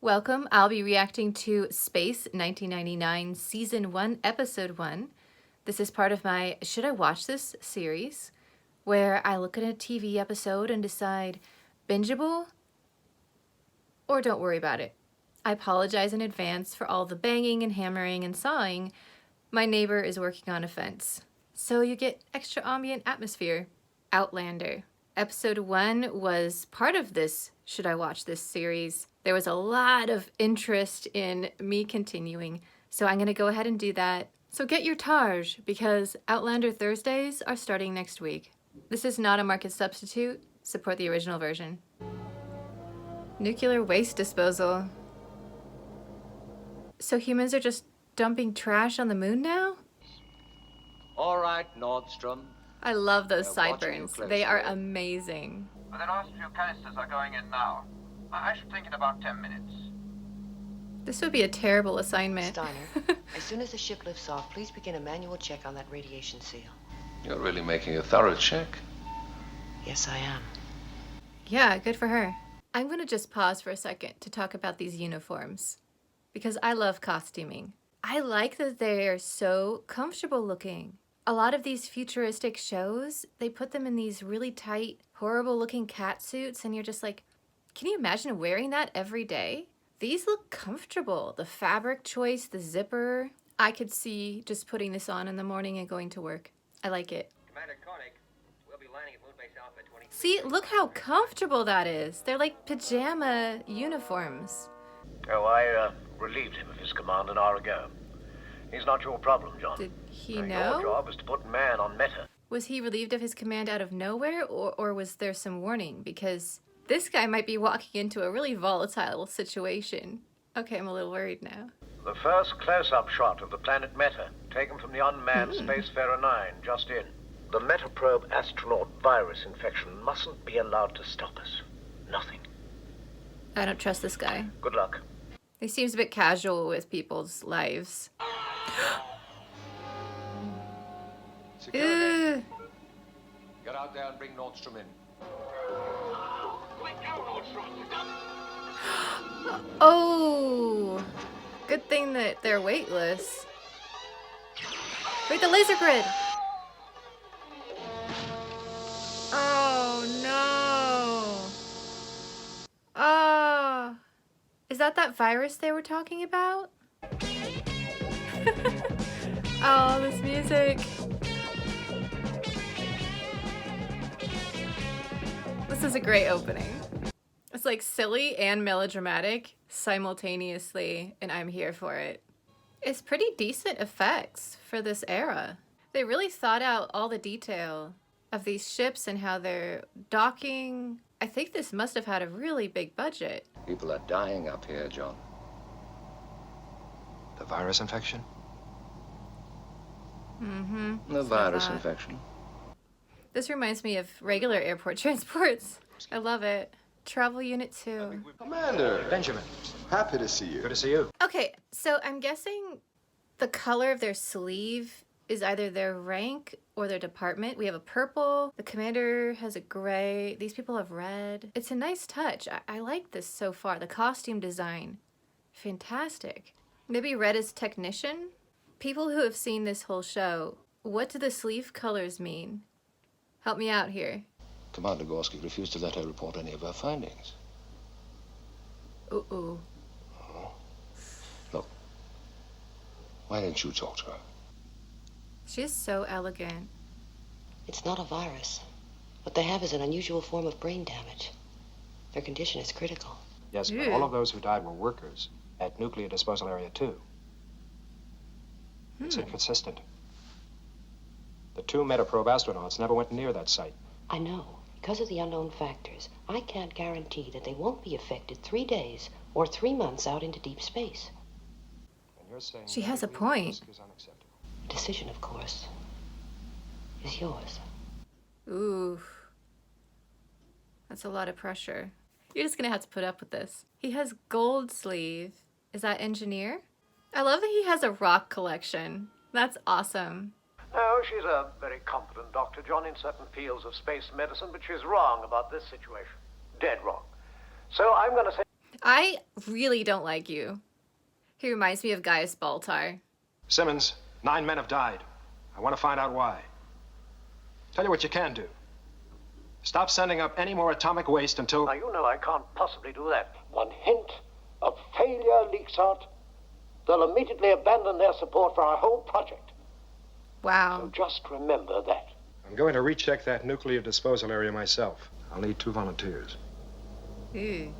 Welcome. I'll be reacting to Space 1999 Season 1, Episode 1. This is part of my Should I Watch This series, where I look at a TV episode and decide bingeable or don't worry about it. I apologize in advance for all the banging and hammering and sawing. My neighbor is working on a fence, so you get extra ambient atmosphere. Outlander. Episode 1 was part of this Should I Watch This series. There was a lot of interest in me continuing, so I'm going to go ahead and do that. So get your Taj, because Outlander Thursdays are starting next week. This is not a market substitute. Support the original version. Nuclear waste disposal. So humans are just dumping trash on the moon now? All right, Nordstrom. I love those They're watching you sideburns. closely. They are amazing. Well, the last few canisters are going in now. I should think in about 10 minutes. This would be a terrible assignment. Steiner, as soon as the ship lifts off, please begin a manual check on that radiation seal. You're really making a thorough check. Yes, I am. Yeah, good for her. I'm going to just pause for a second to talk about these uniforms, because I love costuming. I like that they're so comfortable looking. A lot of these futuristic shows, they put them in these really tight, horrible looking cat suits, and you're just like, can you imagine wearing that every day? These look comfortable. The fabric choice, the zipper. I could see just putting this on in the morning and going to work. I like it. Commander Koenig, we'll be landing at Moonbase Alpha 23. See, look how comfortable that is. They're like pajama uniforms. Oh, I relieved him of his command an hour ago. He's not your problem, John. Did he Your know? job is to put man on meta. Was he relieved of his command out of nowhere, or was there some warning? Because this guy might be walking into a really volatile situation. Okay, I'm a little worried now. The first close-up shot of the planet Meta, taken from the unmanned Spacefarer 9, just in. The Metaprobe astronaut virus infection mustn't be allowed to stop us. Nothing. I don't trust this guy. Good luck. He seems a bit casual with people's lives. Security. Ugh. Get out there and bring Nordstrom in. Oh, good thing that they're weightless. Wait, the laser grid. Oh no. Oh, is that virus they were talking about? Oh, this music. This is a great opening. It's like silly and melodramatic simultaneously, and I'm here for it. It's pretty decent effects for this era. They really thought out all the detail of these ships and how they're docking. I think this must have had a really big budget. People are dying up here, John. The virus infection? Mm-hmm. The virus infection. This reminds me of regular airport transports. I love it. Travel Unit 2. Commander! Benjamin, Happy to see you. good to see you. Okay, so I'm guessing the color of their sleeve is either their rank or their department. We have a purple, the commander has a gray, these people have red. It's a nice touch. I like this so far. The costume design, fantastic. Maybe red is technician? People who have seen this whole show, what do the sleeve colors mean? Help me out here. Commander Gorski refused to let her report any of her findings. Ooh. Look, why didn't you talk to her? She is so elegant. It's not a virus. What they have is an unusual form of brain damage. Their condition is critical. Yes, but Yeah. all of those who died were workers at Nuclear Disposal Area 2. It's inconsistent. The two Metaprobe astronauts never went near that site. I know. Because of the unknown factors, I can't guarantee that they won't be affected 3 days or 3 months out into deep space. And you're saying She that has a the point. risk is unacceptable. The decision, of course, is yours. Ooh. That's a lot of pressure. You're just gonna have to put up with this. He has gold sleeve. Is that engineer? I love that he has a rock collection. That's awesome. No, she's a very competent doctor, John, in certain fields of space medicine, but she's wrong about this situation. Dead wrong. So I'm going to say... I really don't like you. He reminds me of Gaius Baltar. Simmons, 9 men have died. I want to find out why. Tell you what you can do. Stop sending up any more atomic waste until... Now, you know I can't possibly do that. One hint of failure leaks out, they'll immediately abandon their support for our whole project. Wow. So just remember that. I'm going to recheck that nuclear disposal area myself. I'll need 2 volunteers. Ew.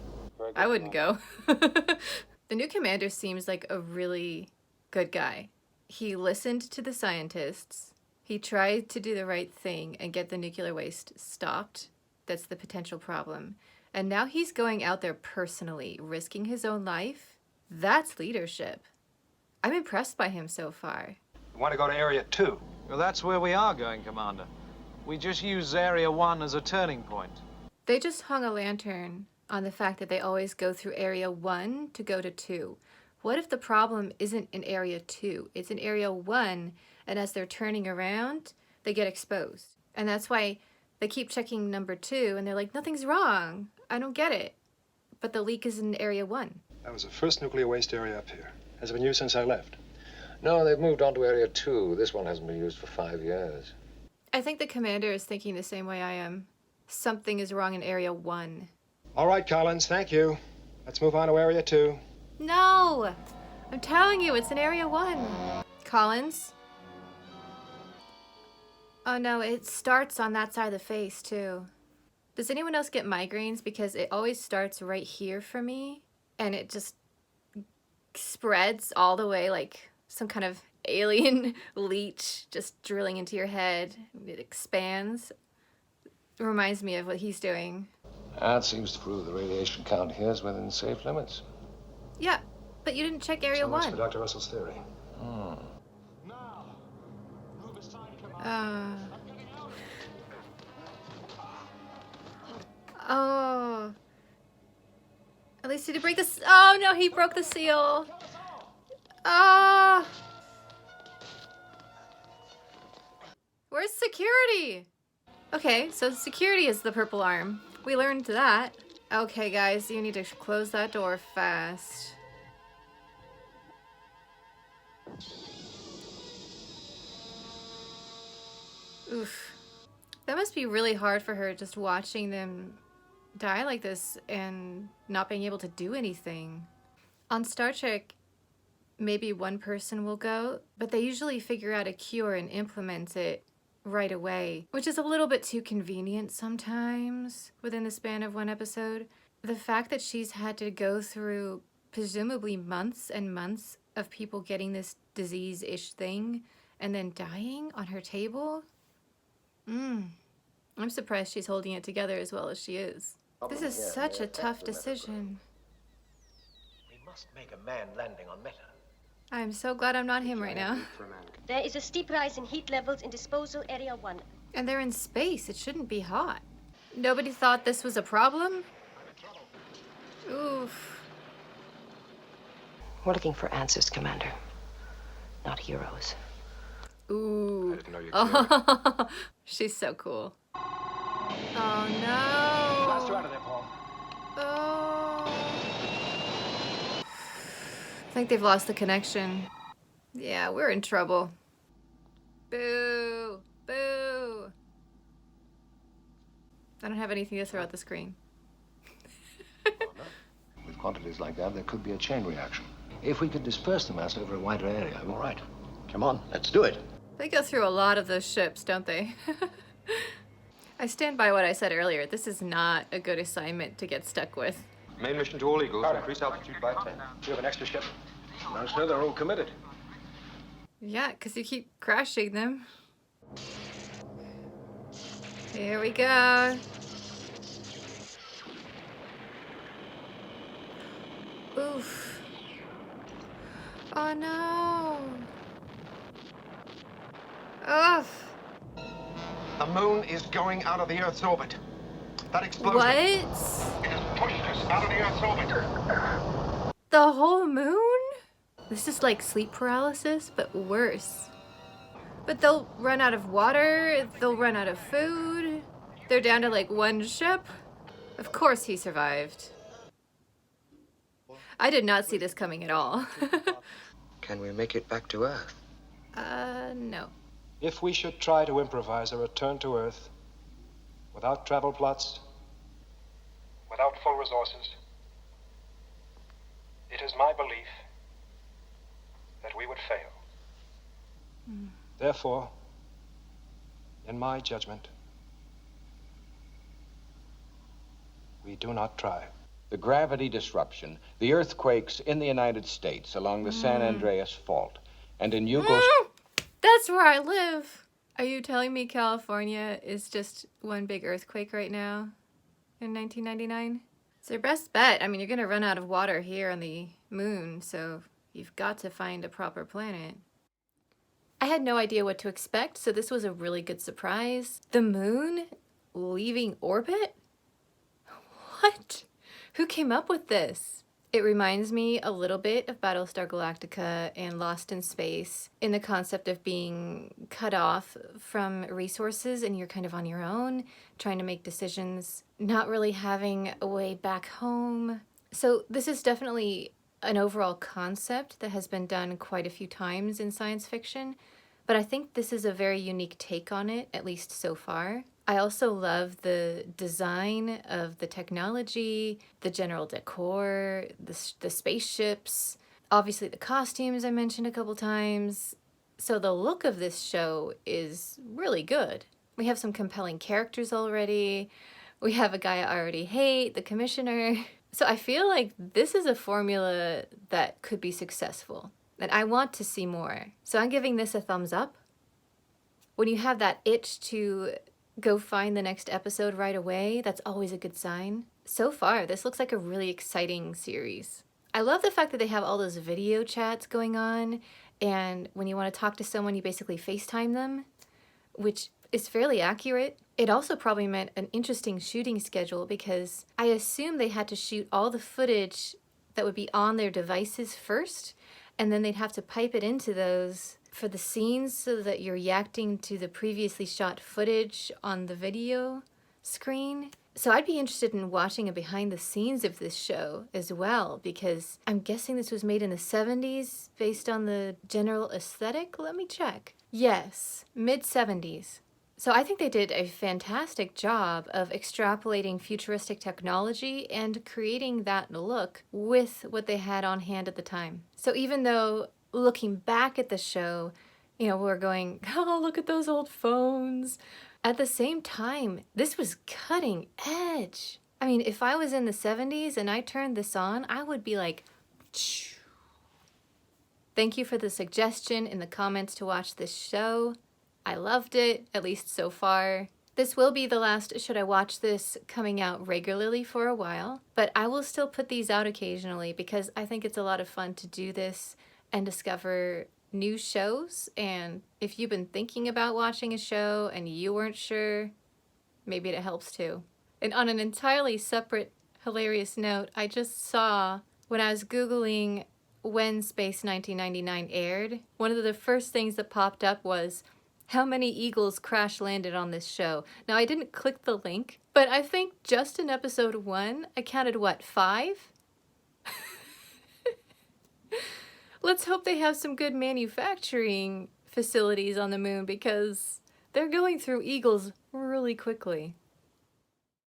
I wouldn't go. The new commander seems like a really good guy. He listened to the scientists. He tried to do the right thing and get the nuclear waste stopped. That's the potential problem. And now he's going out there personally, risking his own life. That's leadership. I'm impressed by him so far. You want to go to Area 2? Well, that's where we are going, Commander. We just use Area 1 as a turning point. They just hung a lantern on the fact that they always go through Area 1 to go to 2. What if the problem isn't in Area 2? It's in Area 1, and as they're turning around, they get exposed. And that's why they keep checking number 2, and they're like, nothing's wrong. I don't get it. But the leak is in Area 1. That was the first nuclear waste area up here. Has it been used since I left? No, they've moved on to Area 2. This one hasn't been used for 5 years. I think the commander is thinking the same way I am. Something is wrong in Area 1. All right, Collins, thank you. Let's move on to Area 2. No! I'm telling you, it's in Area 1. Collins? Oh no, it starts on that side of the face, too. Does anyone else get migraines? Because it always starts right here for me, and it just spreads all the way like some kind of alien leech just drilling into your head. It expands. It reminds me of what he's doing. That seems to prove the radiation count here is within safe limits. Yeah, but you didn't check Area So much 1. for Dr. Russell's theory. Oh. At least he did break this. Oh no, he broke the seal. Oh. Where's security? Okay, so security is the purple arm. We learned that. Okay, guys, you need to close that door fast. Oof. That must be really hard for her, just watching them die like this and not being able to do anything. On Star Trek, maybe one person will go, but they usually figure out a cure and implement it right away, which is a little bit too convenient sometimes within the span of one episode. The fact that she's had to go through presumably months and months of people getting this disease-ish thing and then dying on her table. I'm surprised she's holding it together as well as she is. This is such a tough decision. We must make a manned landing on Meta. I'm so glad I'm not him right now. There is a steep rise in heat levels in disposal area 1. And they're in space. It shouldn't be hot. Nobody thought this was a problem? Oof. We're looking for answers, Commander, not heroes. Ooh. I didn't know you cared. She's so cool. Oh no. Blast her out of there, Paul. Oh. I think they've lost the connection. Yeah, we're in trouble. Boo. Boo. I don't have anything to throw at the screen. With quantities like that, there could be a chain reaction. If we could disperse the mass over a wider area. All right. Come on, let's do it. They go through a lot of those ships, don't they? I stand by what I said earlier. This is not a good assignment to get stuck with. Main mission to all Eagles. Increase altitude by 10. Do you have an extra ship? No, sir, they're all committed. Yeah, because you keep crashing them. Here we go. Oof. Oh no. Ugh. The moon is going out of the Earth's orbit. That explosion. What? It has pushed us out of the Earth's orbit. The whole moon? This is like sleep paralysis, but worse. But they'll run out of water, they'll run out of food. They're down to like one ship. Of course he survived. I did not see this coming at all. Can we make it back to Earth? No. If we should try to improvise a return to Earth without travel plots, without full resources, it is my belief that we would fail. Therefore, in my judgment, we do not try. The gravity disruption, the earthquakes in the United States along the San Andreas Fault, and in Yugos... That's where I live! Are you telling me California is just one big earthquake right now in 1999? It's their best bet. I mean, you're gonna run out of water here on the moon, so you've got to find a proper planet. I had no idea what to expect, so this was a really good surprise. The moon leaving orbit? What? Who came up with this? It reminds me a little bit of Battlestar Galactica and Lost in Space in the concept of being cut off from resources and you're kind of on your own, trying to make decisions, not really having a way back home. So this is definitely an overall concept that has been done quite a few times in science fiction, but I think this is a very unique take on it, at least so far. I also love the design of the technology, the general decor, the spaceships, obviously the costumes I mentioned a couple times. So the look of this show is really good. We have some compelling characters already. We have a guy I already hate, the commissioner. So I feel like this is a formula that could be successful, and I want to see more. So I'm giving this a thumbs up. When you have that itch to go find the next episode right away, that's always a good sign. So far, this looks like a really exciting series. I love the fact that they have all those video chats going on, and when you want to talk to someone, you basically FaceTime them, which is fairly accurate. It also probably meant an interesting shooting schedule because I assume they had to shoot all the footage that would be on their devices first, and then they'd have to pipe it into those for the scenes so that you're reacting to the previously shot footage on the video screen. So I'd be interested in watching a behind the scenes of this show as well, because I'm guessing this was made in the 70s based on the general aesthetic. Let me check. Yes, mid-70s. So I think they did a fantastic job of extrapolating futuristic technology and creating that look with what they had on hand at the time. So even though looking back at the show, you know, we're going, oh, look at those old phones. At the same time, this was cutting edge. I mean, if I was in the 70s and I turned this on, I would be like, Phew. Thank you for the suggestion in the comments to watch this show. I loved it, at least so far. This will be the last Should I Watch This coming out regularly for a while, but I will still put these out occasionally because I think it's a lot of fun to do this and discover new shows. And if you've been thinking about watching a show and you weren't sure, maybe it helps too. And on an entirely separate hilarious note, I just saw when I was Googling when Space 1999 aired, one of the first things that popped up was how many Eagles crash landed on this show. Now, I didn't click the link, but I think just in episode 1, I counted, what, 5? Let's hope they have some good manufacturing facilities on the moon because they're going through Eagles really quickly.